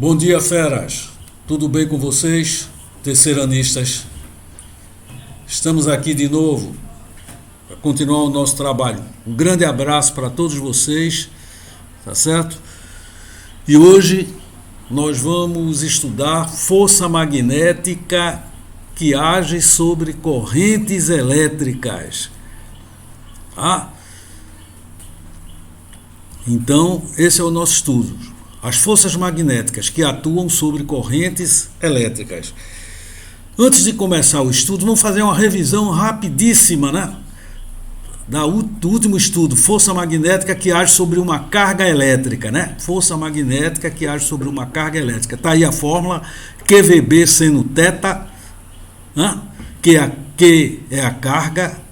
Bom dia, feras. Tudo bem com vocês, terceiranistas? Estamos aqui de novo para continuar o nosso trabalho. Um grande abraço para todos vocês, tá certo? E hoje nós vamos estudar força magnética que age sobre correntes elétricas. Tá? Então, esse é o nosso estudo. As forças magnéticas que atuam sobre correntes elétricas. Antes de começar o estudo, vamos fazer uma revisão rapidíssima, né? Do último estudo, força magnética que age sobre uma carga elétrica, né? Força magnética que age sobre uma carga elétrica. Está aí a fórmula, QVB seno θ, né? Q é a carga,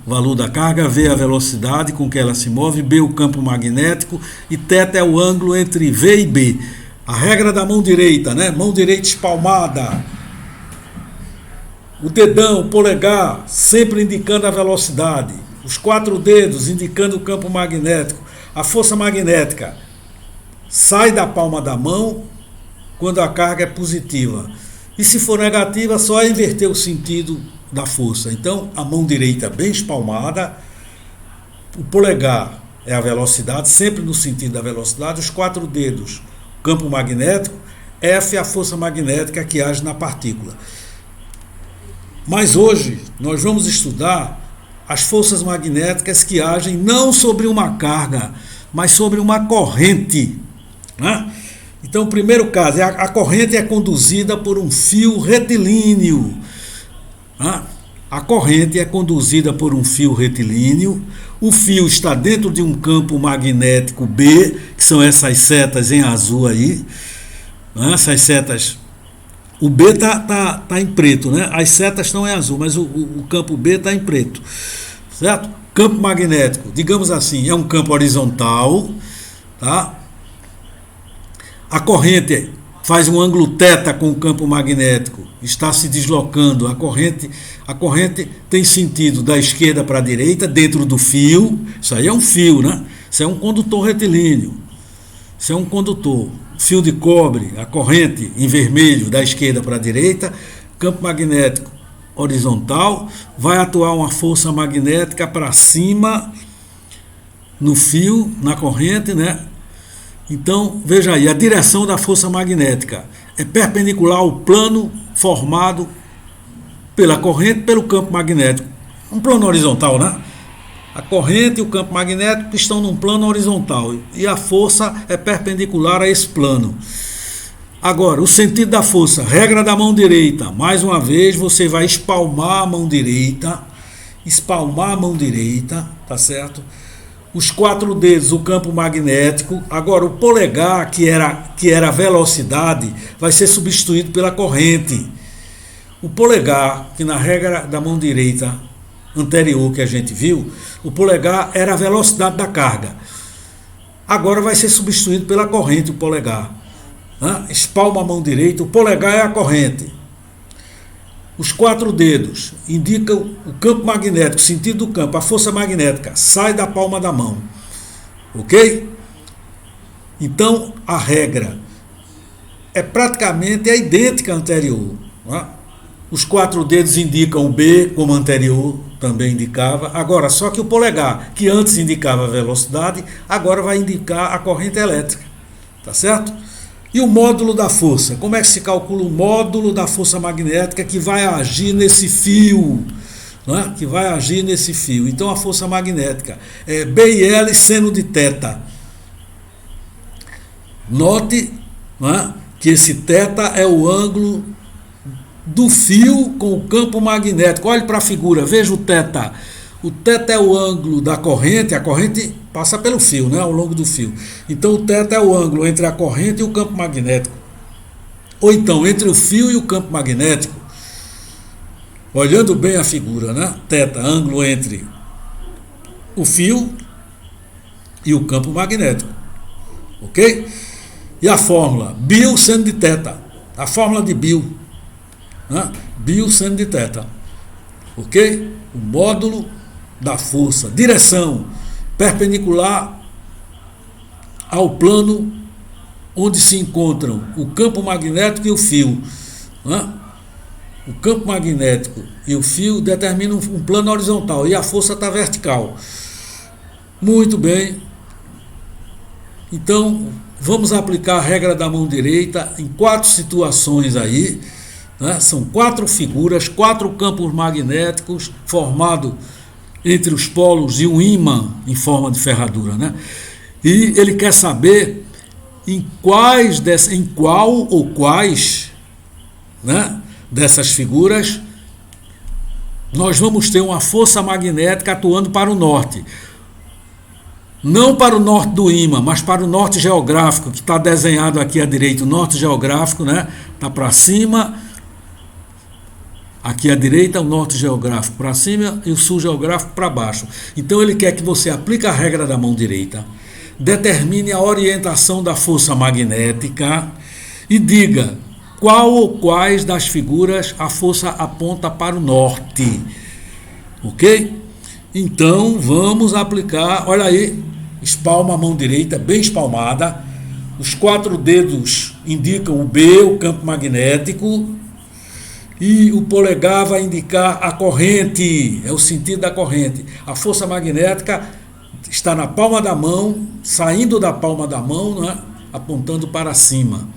o valor da carga, V é a velocidade com que ela se move, B o campo magnético e θ é o ângulo entre V e B. A regra da mão direita, né? Mão direita espalmada, o dedão, o polegar, sempre indicando a velocidade, os 4 dedos indicando o campo magnético. A força magnética sai da palma da mão quando a carga é positiva. E se for negativa, só é inverter o sentido da força. Então, a mão direita bem espalmada, o polegar é a velocidade, sempre no sentido da velocidade, os 4 dedos, campo magnético, F é a força magnética que age na partícula. Mas hoje nós vamos estudar as forças magnéticas que agem não sobre uma carga, mas sobre uma corrente, né? Então, o primeiro caso, a corrente é conduzida por um fio retilíneo. A corrente é conduzida por um fio retilíneo. O fio está dentro de um campo magnético B, que são essas setas em azul aí. Essas setas. O B está em preto, né? As setas estão em azul, mas o campo B está em preto. Certo? Campo magnético, digamos assim, é um campo horizontal, tá? A corrente faz um ângulo θ com o campo magnético, está se deslocando. A corrente tem sentido da esquerda para a direita, dentro do fio. Isso aí é um fio, né? Isso é um condutor retilíneo. Isso é um condutor. Fio de cobre, a corrente em vermelho, da esquerda para a direita. Campo magnético horizontal. Vai atuar uma força magnética para cima no fio, na corrente, né? Então, veja aí, a direção da força magnética é perpendicular ao plano formado pela corrente e pelo campo magnético. Um plano horizontal, né? A corrente e o campo magnético estão num plano horizontal e a força é perpendicular a esse plano. Agora, o sentido da força, regra da mão direita. Mais uma vez, você vai espalmar a mão direita, tá certo? Os 4 dedos, o campo magnético. Agora, o polegar, que era a velocidade, vai ser substituído pela corrente. O polegar, que na regra da mão direita anterior que a gente viu, o polegar era a velocidade da carga. Agora vai ser substituído pela corrente, o polegar. Espalma a mão direita, o polegar é a corrente. Os 4 dedos indicam o campo magnético, o sentido do campo, a força magnética sai da palma da mão. Ok? Então, a regra é praticamente idêntica à anterior. Os 4 dedos indicam o B, como anterior também indicava. Agora, só que o polegar, que antes indicava a velocidade, agora vai indicar a corrente elétrica. Tá certo? E o módulo da força? Como é que se calcula o módulo da força magnética que vai agir nesse fio? Né? Que vai agir nesse fio. Então, a força magnética é B e L seno de θ. Note, né, que esse θ é o ângulo do fio com o campo magnético. Olhe para a figura, veja o θ. O θ é o ângulo da corrente, a corrente passa pelo fio, né, ao longo do fio. Então, o θ é o ângulo entre a corrente e o campo magnético. Ou então, entre o fio e o campo magnético. Olhando bem a figura, né? θ, ângulo entre o fio e o campo magnético. Ok? E a fórmula, Bill seno de θ. A fórmula de Bill. Bill seno de θ. Ok? O módulo da força, direção perpendicular ao plano onde se encontram o campo magnético e o fio. Né? O campo magnético e o fio determinam um plano horizontal e a força está vertical. Muito bem. Então, vamos aplicar a regra da mão direita em 4 situações aí. Né? São 4 figuras, 4 campos magnéticos formados entre os polos de um ímã em forma de ferradura. Né? E ele quer saber em qual ou quais, né, dessas figuras nós vamos ter uma força magnética atuando para o norte. Não para o norte do ímã, mas para o norte geográfico, que está desenhado aqui à direita. O norte geográfico, né, está para cima. Aqui à direita, o norte geográfico para cima e o sul geográfico para baixo. Então ele quer que você aplique a regra da mão direita, determine a orientação da força magnética e diga qual ou quais das figuras a força aponta para o norte. Ok? Então vamos aplicar, olha aí, espalma a mão direita bem espalmada, os 4 dedos indicam o B, o campo magnético, e o polegar vai indicar a corrente, é o sentido da corrente. A força magnética está na palma da mão, saindo da palma da mão, né, apontando para cima.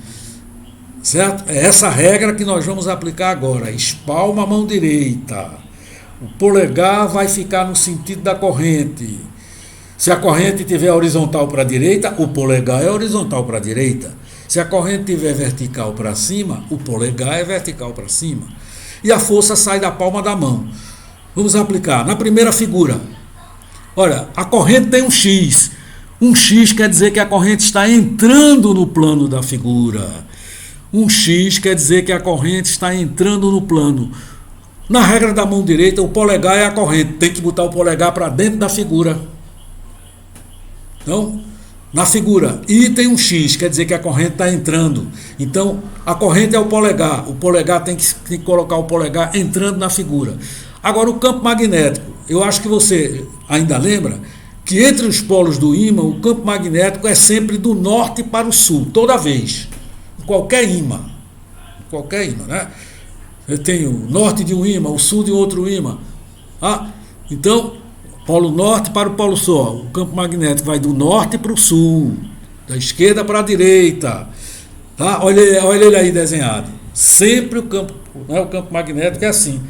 Certo? É essa regra que nós vamos aplicar agora. Espalma a mão direita. O polegar vai ficar no sentido da corrente. Se a corrente estiver horizontal para a direita, o polegar é horizontal para a direita. Se a corrente estiver vertical para cima, o polegar é vertical para cima. E a força sai da palma da mão. Vamos aplicar. Na primeira figura, olha, a corrente tem um X. Um X quer dizer que a corrente está entrando no plano da figura. Um X quer dizer que a corrente está entrando no plano. Na regra da mão direita, o polegar é a corrente. Tem que botar o polegar para dentro da figura. Então, na figura I tem um X, quer dizer que a corrente está entrando. Então, a corrente é o polegar. O polegar tem que colocar o polegar entrando na figura. Agora, o campo magnético. Eu acho que você ainda lembra que entre os polos do ímã, o campo magnético é sempre do norte para o sul, toda vez. Qualquer ímã, né? Eu tenho o norte de um ímã, o sul de outro ímã. Então, polo norte para o polo sul. O campo magnético vai do norte para o sul, da esquerda para a direita. Tá? Olha ele aí desenhado. Sempre o campo magnético é assim,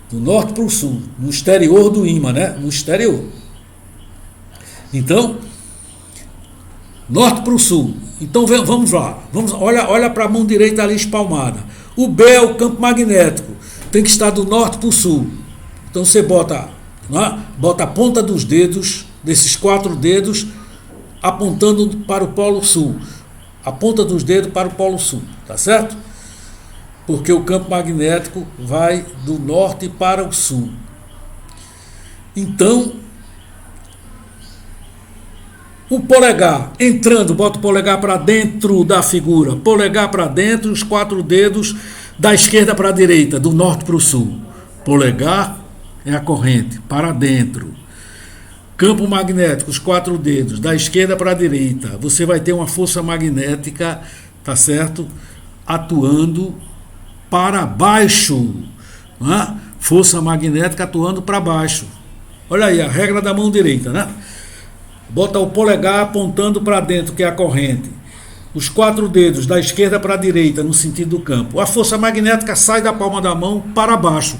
do norte para o sul, no exterior do ímã, né? No exterior. Então, norte para o sul. Então vamos lá. Olha para a mão direita ali espalmada. O B é o campo magnético. Tem que estar do norte para o sul. Então você bota a ponta dos dedos, desses 4 dedos, apontando para o polo sul. A ponta dos dedos para o polo sul. Tá certo? Porque o campo magnético vai do norte para o sul. Então, o polegar entrando, bota o polegar para dentro da figura, polegar para dentro, os 4 dedos da esquerda para a direita, do norte para o sul. Polegar é a corrente, para dentro. Campo magnético, os 4 dedos da esquerda para a direita. Você vai ter uma força magnética, tá certo? Atuando para baixo, né? Força magnética atuando para baixo. Olha aí a regra da mão direita, né? Bota o polegar apontando para dentro, que é a corrente. Os 4 dedos da esquerda para a direita, no sentido do campo. A força magnética sai da palma da mão para baixo.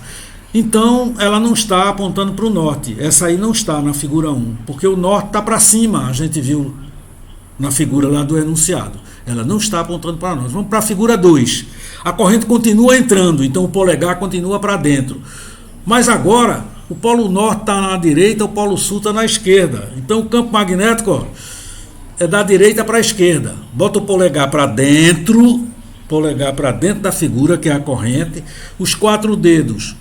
Então, ela não está apontando para o norte. Essa aí não está na figura 1, porque o norte está para cima, a gente viu na figura lá do enunciado. Ela não está apontando para nós. Vamos para a figura 2. A corrente continua entrando, então o polegar continua para dentro. Mas agora, o polo norte está na direita, o polo sul está na esquerda. Então o campo magnético é da direita para a esquerda. Bota o polegar para dentro da figura, que é a corrente. Os 4 dedos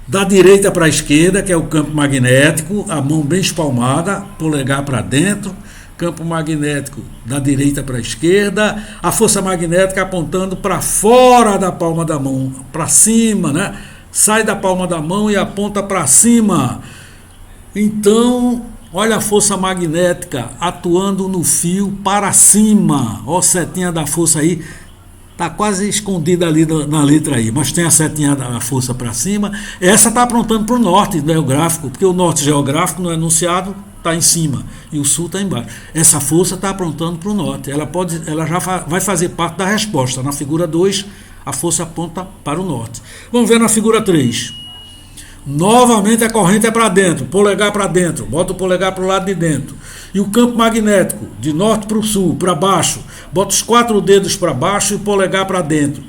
da direita para a esquerda, que é o campo magnético, a mão bem espalmada, polegar para dentro. Campo magnético da direita para a esquerda, a força magnética apontando para fora da palma da mão, para cima, né? Sai da palma da mão e aponta para cima. Então, Olha a força magnética atuando no fio para cima. Olha a setinha da força aí. Está quase escondida ali na letra aí, mas tem a setinha da força para cima. Essa está apontando para o norte geográfico, porque o norte geográfico no enunciado está em cima e o sul está embaixo. Essa força está apontando para o norte. Ela já vai fazer parte da resposta. Na figura 2, a força aponta para o norte. Vamos ver na figura 3. Novamente a corrente é para dentro, polegar para dentro, bota o polegar para o lado de dentro. E o campo magnético, de norte para o sul, para baixo, bota os 4 dedos para baixo e o polegar para dentro.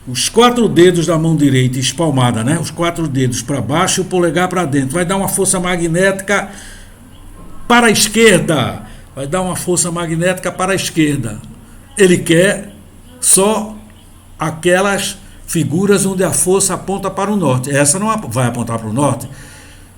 Os 4 dedos da mão direita espalmada, né? Os 4 dedos para baixo e o polegar para dentro. Vai dar uma força magnética para a esquerda. Vai dar uma força magnética para a esquerda. Ele quer só aquelas figuras onde a força aponta para o norte. Essa não vai apontar para o norte,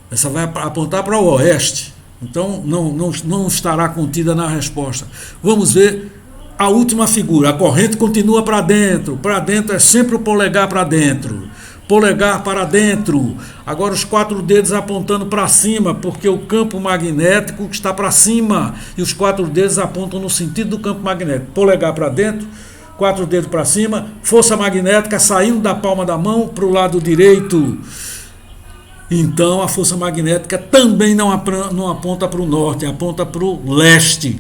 essa vai apontar para o oeste. Então não estará contida na resposta. Vamos ver a última figura. A corrente continua para dentro. Para dentro é sempre o polegar para dentro. Polegar para dentro. Agora os 4 dedos apontando para cima, porque o campo magnético está para cima. E os 4 dedos apontam no sentido do campo magnético. Polegar para dentro. 4 dedos para cima, força magnética saindo da palma da mão para o lado direito. Então a força magnética também não aponta para o norte, aponta para o leste.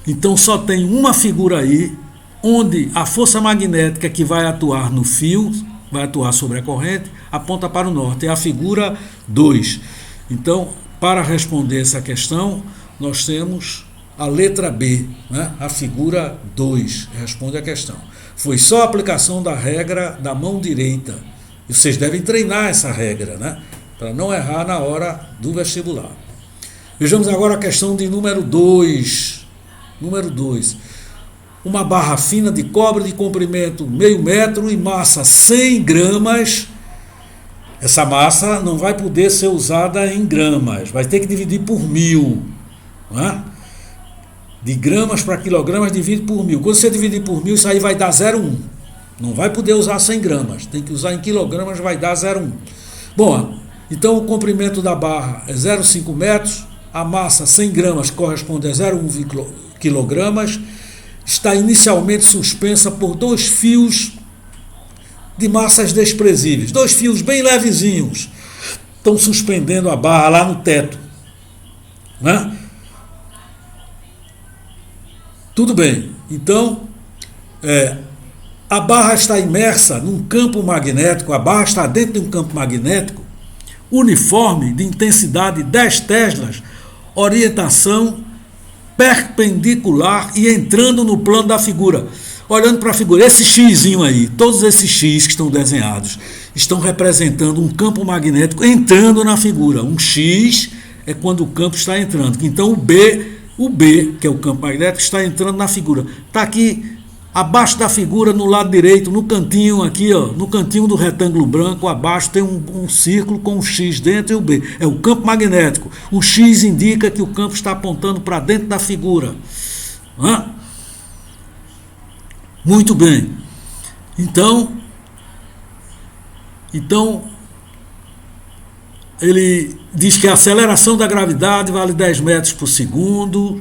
Então só tem uma figura aí, onde a força magnética que vai atuar no fio, vai atuar sobre a corrente, aponta para o norte. É a figura 2. Então, para responder essa questão, nós temos a letra B, né? A figura 2 responde a questão. Foi só a aplicação da regra da mão direita. E vocês devem treinar essa regra, né? Para não errar na hora do vestibular. Vejamos agora a questão de número 2. Número 2. Uma barra fina de cobre de comprimento meio metro e massa 100 gramas. Essa massa não vai poder ser usada em gramas. Vai ter que dividir por 1000. Não é? De gramas para quilogramas, divide por 1000. Quando você dividir por 1000, isso aí vai dar 0,1. Não vai poder usar 100 gramas. Tem que usar em quilogramas, vai dar 0,1. Bom, então o comprimento da barra é 0,5 metros. A massa, 100 gramas, corresponde a 0,1 quilogramas. Está inicialmente suspensa por 2 fios de massas desprezíveis. 2 fios bem levezinhos. Estão suspendendo a barra lá no teto. Né? Tudo bem, então a barra está imersa num campo magnético, a barra está dentro de um campo magnético uniforme de intensidade 10 teslas, orientação perpendicular e entrando no plano da figura. Olhando para a figura, esse xizinho aí, todos esses x que estão desenhados, estão representando um campo magnético entrando na figura. Um x é quando o campo está entrando, então o B, que é o campo magnético, está entrando na figura. Está aqui abaixo da figura, no lado direito, no cantinho aqui, ó, no cantinho do retângulo branco, abaixo tem um círculo com o X dentro e o B. É o campo magnético. O X indica que o campo está apontando para dentro da figura. Muito bem. Então, ele diz que a aceleração da gravidade vale 10 metros por segundo,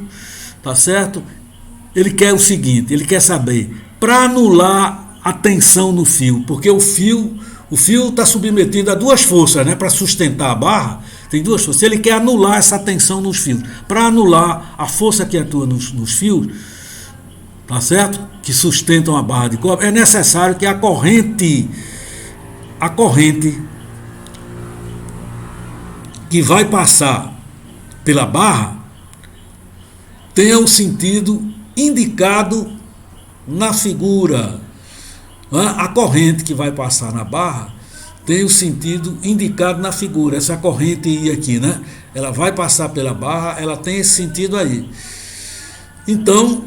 tá certo? Ele quer o seguinte, ele quer saber, para anular a tensão no fio, porque o fio está submetido a 2 forças, né? Para sustentar a barra, tem 2 forças. Ele quer anular essa tensão nos fios. Para anular a força que atua nos fios, tá certo? Que sustentam a barra de cobre, é necessário que a corrente que vai passar pela barra tenha o sentido indicado na figura. A corrente que vai passar na barra tem o sentido indicado na figura. Essa corrente I aqui, né? Ela vai passar pela barra, ela tem esse sentido aí. Então,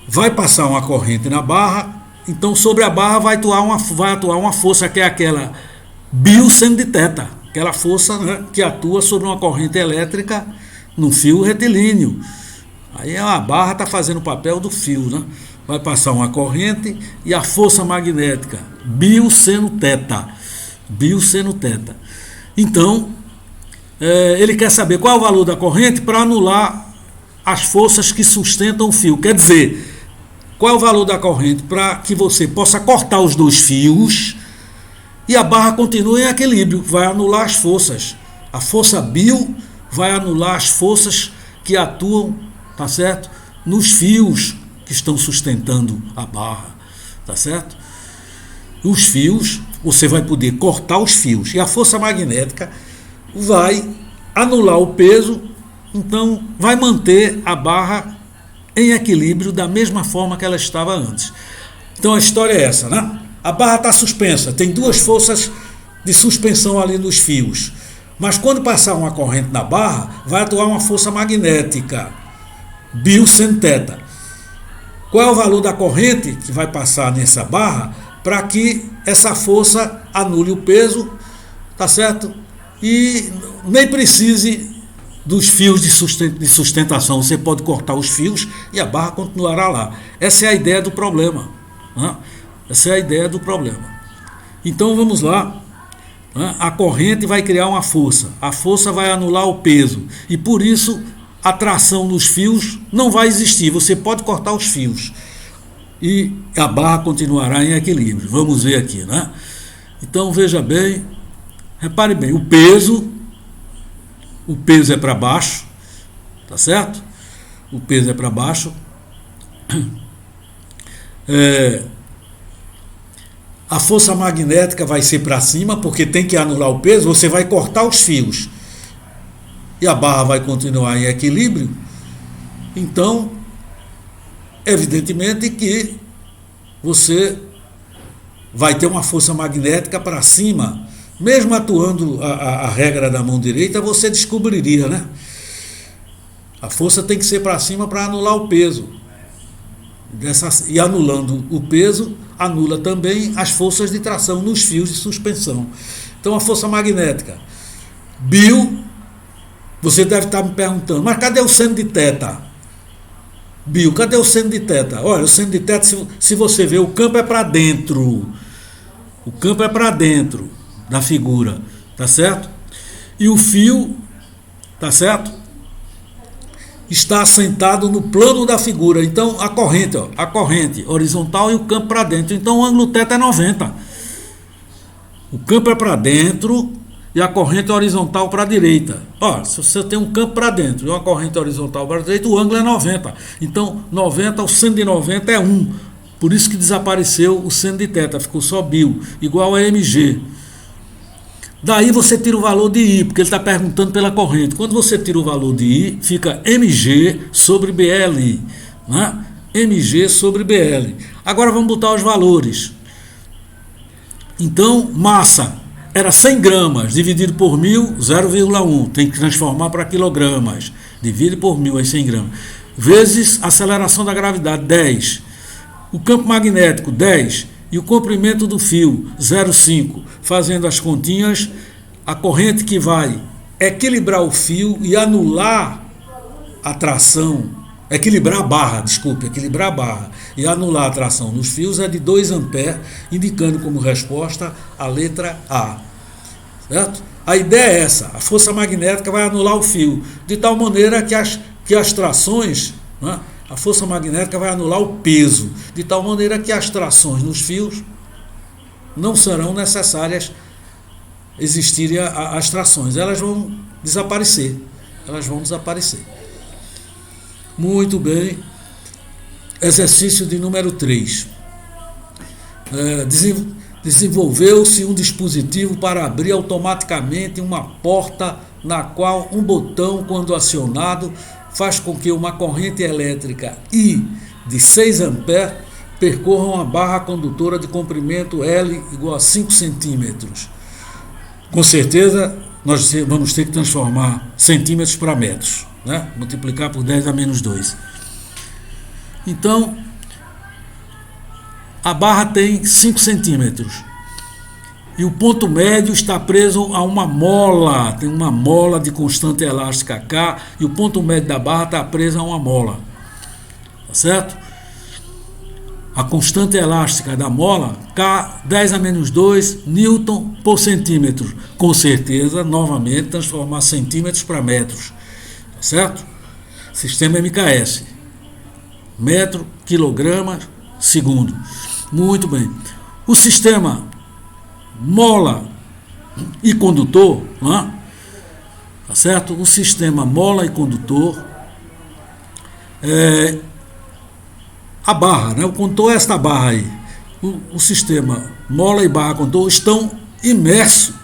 vai passar uma corrente na barra, então sobre a barra vai atuar uma força que é aquela bioseno de θ, aquela força, né, que atua sobre uma corrente elétrica no fio retilíneo. Aí a barra está fazendo o papel do fio, né? Vai passar uma corrente e a força magnética bioseno θ. Então, ele quer saber qual é o valor da corrente para anular as forças que sustentam o fio. Quer dizer, qual é o valor da corrente para que você possa cortar os dois fios e a barra continue em equilíbrio, vai anular as forças. A força Bill vai anular as forças que atuam, tá certo? Nos fios que estão sustentando a barra, tá certo? Os fios, você vai poder cortar os fios e a força magnética vai anular o peso, então vai manter a barra em equilíbrio da mesma forma que ela estava antes. Então a história é essa, né? A barra está suspensa, tem duas forças de suspensão ali nos fios, mas quando passar uma corrente na barra, vai atuar uma força magnética, Bill sin θ. Qual é o valor da corrente que vai passar nessa barra para que essa força anule o peso, tá certo? E nem precise dos fios de sustentação, você pode cortar os fios e a barra continuará lá. Essa é a ideia do problema, né? Essa é a ideia do problema. Então vamos lá, né? A corrente vai criar uma força, a força vai anular o peso e por isso a tração nos fios não vai existir, você pode cortar os fios e a barra continuará em equilíbrio. Vamos ver aqui, né? Então veja bem, repare bem, o peso é para baixo, tá certo? O peso é para baixo. A força magnética vai ser para cima, porque tem que anular o peso, você vai cortar os fios e a barra vai continuar em equilíbrio. Então, evidentemente que você vai ter uma força magnética para cima. Mesmo atuando a regra da mão direita, você descobriria, né? A força tem que ser para cima para anular o peso. E anulando o peso, anula também as forças de tração nos fios de suspensão. Então a força magnética. Bill, você deve estar me perguntando, mas cadê o seno de θ? Bill, cadê o seno de θ? Olha, o seno de θ, se você ver, o campo é para dentro. O campo é para dentro da figura, tá certo? E o fio, tá certo? Está assentado no plano da figura. Então a corrente horizontal e o campo para dentro. Então o ângulo θ é 90. O campo é para dentro e a corrente horizontal para a direita. Ó, se você tem um campo para dentro e uma corrente horizontal para a direita, o ângulo é 90. Então 90, o seno de 90 é 1. Por isso que desapareceu o seno de θ, ficou só Bill, igual a mg. Daí você tira o valor de I, porque ele está perguntando pela corrente. Quando você tira o valor de I, fica mg sobre BL. Né? mg sobre BL. Agora vamos botar os valores. Então, massa era 100 gramas, dividido por 1000, 0,1. Tem que transformar para quilogramas. Divide por 1000 aí 100 gramas. Vezes aceleração da gravidade, 10. O campo magnético, 10. E o comprimento do fio, 0,5. Fazendo as continhas, a corrente que vai equilibrar o fio e anular a tração, equilibrar a barra e anular a tração nos fios é de 2 amperes, indicando como resposta a letra A. Certo? A ideia é essa, a força magnética vai anular o fio, de tal maneira que as trações, né, a força magnética vai anular o peso, de tal maneira que as trações nos fios não serão necessárias existirem as trações, elas vão desaparecer. Muito bem. Exercício de número 3. Desenvolveu-se um dispositivo para abrir automaticamente uma porta na qual um botão, quando acionado, faz com que uma corrente elétrica I de 6 amperes percorra uma barra condutora de comprimento L igual a 5 centímetros. Com certeza, nós vamos ter que transformar centímetros para metros, né? Multiplicar por 10 a menos 2. Então, a barra tem 5 centímetros. E o ponto médio está preso a uma mola, tem uma mola de constante elástica K, e o ponto médio da barra está preso a uma mola. Tá certo? a constante elástica da mola, K 10 a menos 2 Newton por centímetro. Com certeza, novamente, transformar centímetros para metros. Tá certo? Sistema MKS. Metro, quilograma, segundo. Muito bem. O sistema mola e condutor, né? Tá certo? O sistema mola e condutor a barra, né? O condutor é esta barra aí. O sistema mola e barra condutor está imerso,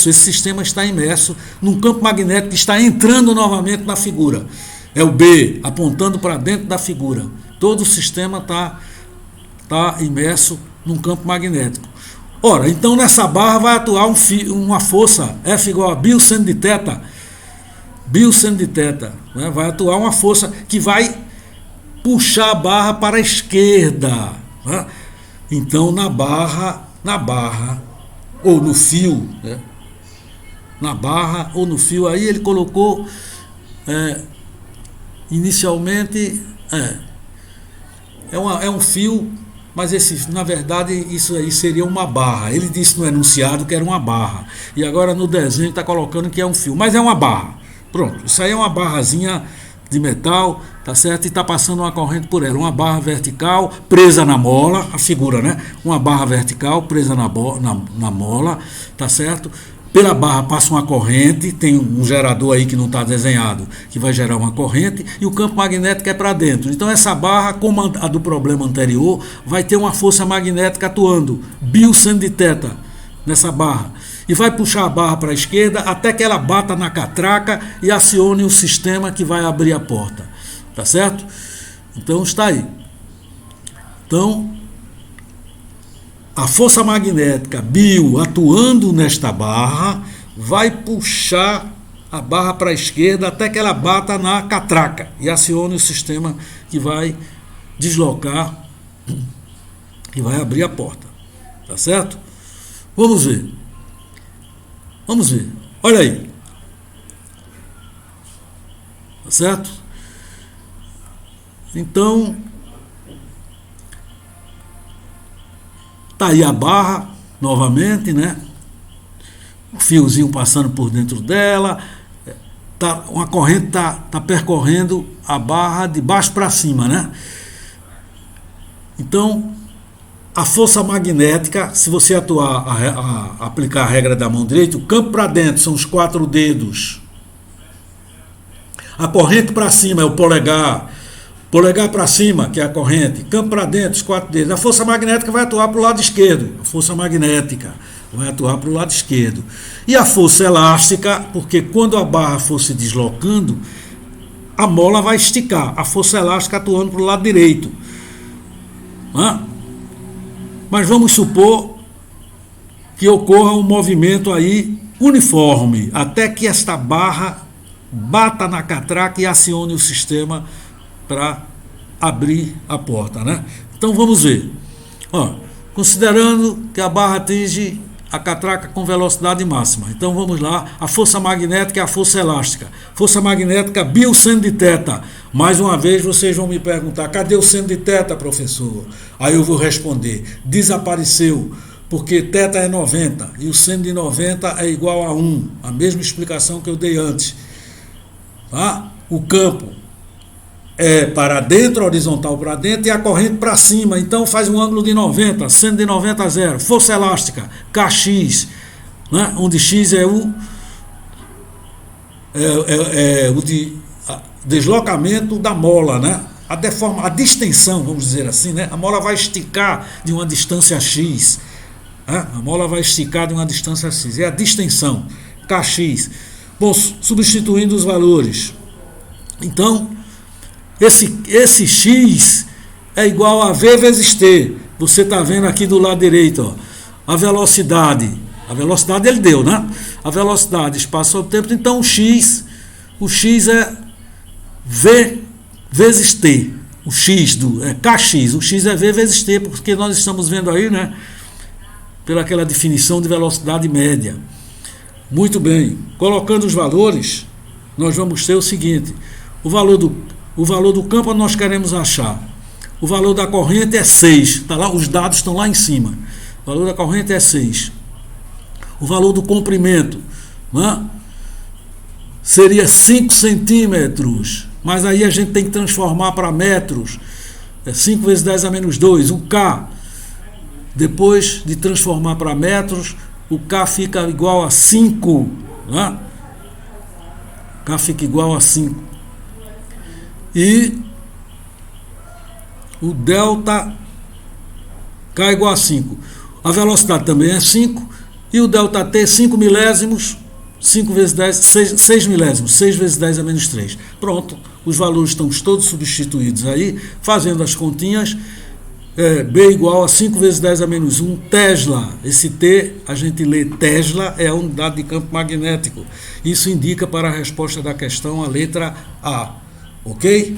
esse sistema está imerso num campo magnético que está entrando novamente na figura. É o B, apontando para dentro da figura. Todo o sistema está imerso num campo magnético. Ora, então nessa barra vai atuar uma força F igual a Bi seno de θ. Bi seno de θ, né? Vai atuar uma força que vai puxar a barra para a esquerda, né? Então na barra ou no fio, né? Na barra ou no fio, aí ele colocou inicialmente é um fio, mas na verdade isso aí seria uma barra. Ele disse no enunciado que era uma barra, e agora no desenho está colocando que é um fio, mas é uma barra. Pronto, isso aí é uma barrazinha de metal, tá certo? E está passando uma corrente por ela, uma barra vertical presa na mola, a figura, né? Uma barra vertical presa na mola, tá certo? Pela barra passa uma corrente, tem um gerador aí que não está desenhado, que vai gerar uma corrente, e o campo magnético é para dentro. Então essa barra, como a do problema anterior, vai ter uma força magnética atuando, Bi seno de θ, nessa barra, e vai puxar a barra para a esquerda até que ela bata na catraca e acione o sistema que vai abrir a porta. Tá certo? Então está aí. Então, a força magnética Bi atuando nesta barra vai puxar a barra para a esquerda até que ela bata na catraca e acione o sistema que vai deslocar e vai abrir a porta. Tá certo? Vamos ver. Olha aí. Tá certo? Então, tá aí a barra, novamente, né? O fiozinho passando por dentro dela. Uma corrente tá percorrendo a barra de baixo para cima, né? Então, a força magnética, se você aplicar a regra da mão direita, o campo para dentro são os 4 dedos. A corrente para cima é o polegar. Polegar para cima, que é a corrente. Campo para dentro, os 4 dedos. A força magnética vai atuar para o lado esquerdo. A força magnética vai atuar para o lado esquerdo. E a força elástica, porque quando a barra for se deslocando, a mola vai esticar. A força elástica atuando para o lado direito. Mas vamos supor que ocorra um movimento aí uniforme, até que esta barra bata na catraca e acione o sistema para abrir a porta, né? Então vamos ver. Considerando que a barra atinge a catraca com velocidade máxima. Então vamos lá. A força magnética é a força elástica. Força magnética Bi seno de θ. Mais uma vez vocês vão me perguntar: cadê o seno de θ, professor? Aí eu vou responder: desapareceu, porque θ é 90 e o seno de 90 é igual a 1. A mesma explicação que eu dei antes. Tá? O campo é para dentro, horizontal para dentro, e a corrente para cima, então faz um ângulo de 90, seno de 90 a 0. Força elástica, Kx, né? Onde X é o deslocamento da mola, né? A distensão, vamos dizer assim, né? A mola vai esticar de uma distância X, né? A mola vai esticar de uma distância X, é a distensão, Kx. Bom, substituindo os valores, então esse X é igual a V vezes T. Você está vendo aqui do lado direito, a velocidade ele deu, né? A velocidade, espaço sobre tempo. Então o X é V vezes T. O X Kx, o X é V vezes T, porque nós estamos vendo aí, né? Pelaquela definição de velocidade média. Muito bem. Colocando os valores, nós vamos ter o seguinte: o valor do campo nós queremos achar o valor da corrente é 6. Tá lá, os dados estão lá em cima. O valor da corrente é 6. O valor do comprimento, né, seria 5 centímetros. Mas aí a gente tem que transformar para metros. É 5 vezes 10 a menos 2. O K, depois de transformar para metros, o K fica igual a 5. Né? K fica igual a 5. E o delta K igual a 5. A velocidade também é 5. E o delta T, 5 milésimos, 5 vezes 10, 6 milésimos, 6 vezes 10 a menos 3. Pronto, os valores estão todos substituídos aí, fazendo as continhas. B igual a 5 vezes 10 a menos 1, Tesla. Esse T, a gente lê Tesla, é a unidade de campo magnético. Isso indica para a resposta da questão a letra A. Ok?